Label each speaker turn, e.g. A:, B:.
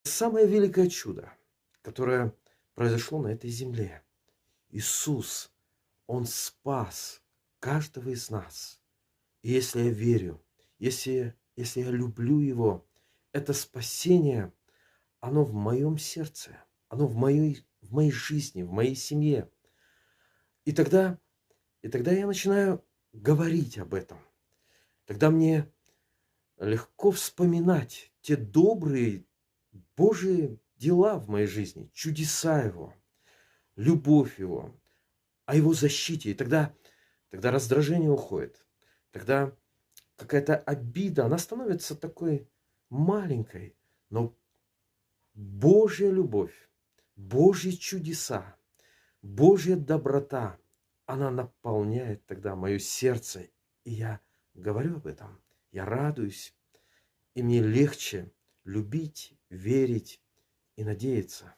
A: Самое великое чудо, которое произошло на этой земле. Иисус, Он спас каждого из нас. И если я верю, если я люблю Его, это спасение, оно в моем сердце, оно в моей жизни, в моей семье. И тогда, и тогда я начинаю говорить об этом. Тогда мне легко вспоминать те добрые Божьи дела в моей жизни, чудеса Его, любовь Его, о Его защите. И тогда раздражение уходит. Тогда какая-то обида, она становится такой маленькой. Но Божья любовь, Божьи чудеса, Божья доброта, она наполняет тогда мое сердце. И я говорю об этом, я радуюсь, и мне легче любить, верить и надеяться.